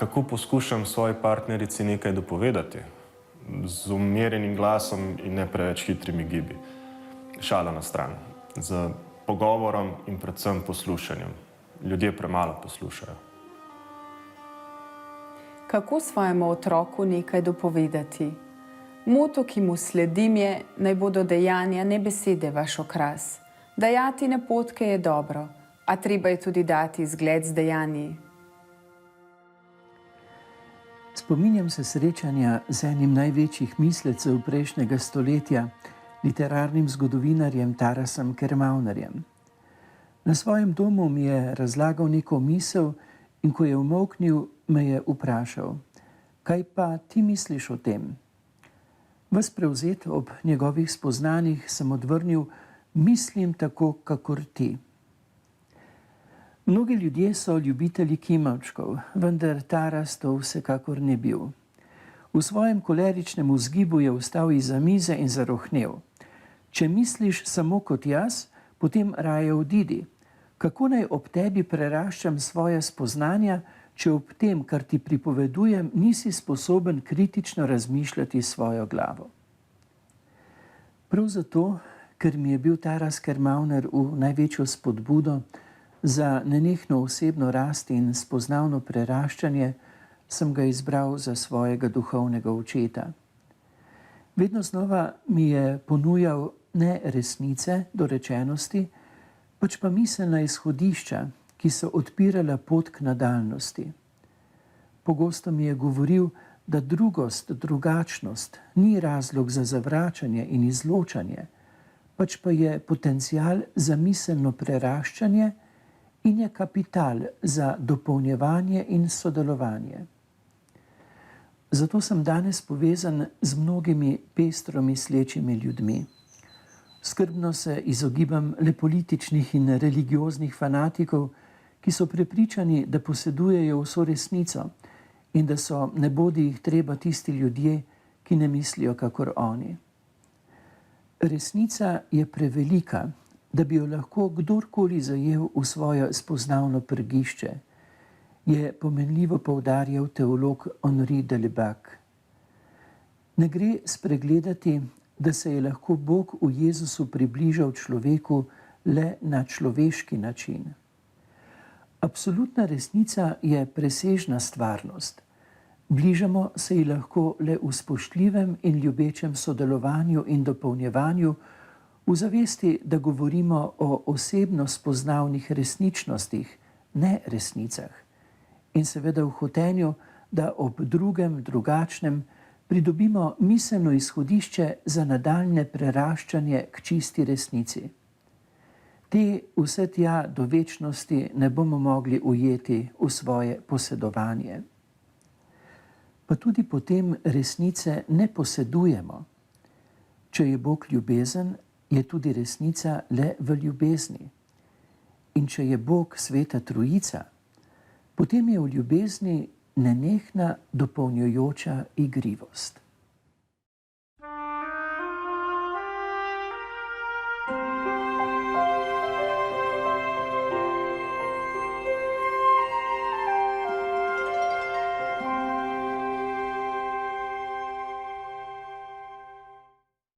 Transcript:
kako poskušam svoji partnerici nekaj dopovedati, z umirjenim glasom in ne preveč hitrimi gibi. Šala na stran, z pogovorom in predvsem poslušanjem. Ljudje premalo poslušajo. Kako svojemu otroku nekaj dopovedati? Moto, ki mu sledim, je: naj bodo dejanja, ne besede, vaš okras. Dajati napotke je dobro, a treba je tudi dati zgled z dejanji. Spominjam se srečanja z enim največjih mislecev prejšnjega stoletja, literarnim zgodovinarjem Tarasom Kermaunerjem. Na svojem domu mi je razlagal neko misel in ko je umolknil, me je vprašal: kaj pa ti misliš o tem? Ves prevzet ob njegovih spoznanjih sem odvrnil: mislim tako, kakor ti. Mnogi ljudje so ljubitelji kimavčkov, vendar Taras to vsekakor ni bil. V svojem koleričnem vzgibu je vstal izza mize in zarohnel: če misliš samo kot jaz, potem raje odidi. Kako naj ob tebi preraščam svoje spoznanja, če ob tem, kar ti pripovedujem, nisi sposoben kritično razmišljati s svojo glavo? Prav zato, ker mi je bil Taras Kermauner v največjo spodbudo za nenehno osebno rast in spoznavno preraščanje, sem ga izbral za svojega duhovnega očeta. Vedno znova mi je ponujal ne resnice, dorečenosti, pač pa miselna izhodišča, ki so odpirala pot k nadaljnosti. Pogosto mi je govoril, da drugost, drugačnost ni razlog za zavračanje in izločanje, pač pa je potencial za miselno preraščanje in je kapital za dopolnjevanje in sodelovanje. Zato sem danes povezan z mnogimi pestro mislečimi ljudmi. Skrbno se izogibam le političnih in religioznih fanatikov, ki so prepričani, da posedujejo vso resnico in da so nebodi jih treba tisti ljudje, ki ne mislijo kakor oni. Resnica je prevelika, da bi jo lahko kdorkoli zajel v svoje spoznavno prgišče, je pomenljivo poudarjal teolog Henri de Lubac. Ne gre spregledati, da se je lahko Bog v Jezusu približal človeku le na človeški način. Absolutna resnica je presežna stvarnost. Bližamo se ji lahko le v spoštljivem in ljubečem sodelovanju in dopolnjevanju, v zavesti, da govorimo o osebno spoznavnih resničnostih, ne resnicah, in seveda v hotenju, da ob drugem, drugačnem, pridobimo miselno izhodišče za nadaljne preraščanje k čisti resnici. Te vse tja do večnosti ne bomo mogli ujeti v svoje posedovanje. Pa tudi potem resnice ne posedujemo. Če je Bog ljubezen, je tudi resnica le v ljubezni. In če je Bog Sveta Trojica, potem je v ljubezni nenehna dopolnjujoča igrivost.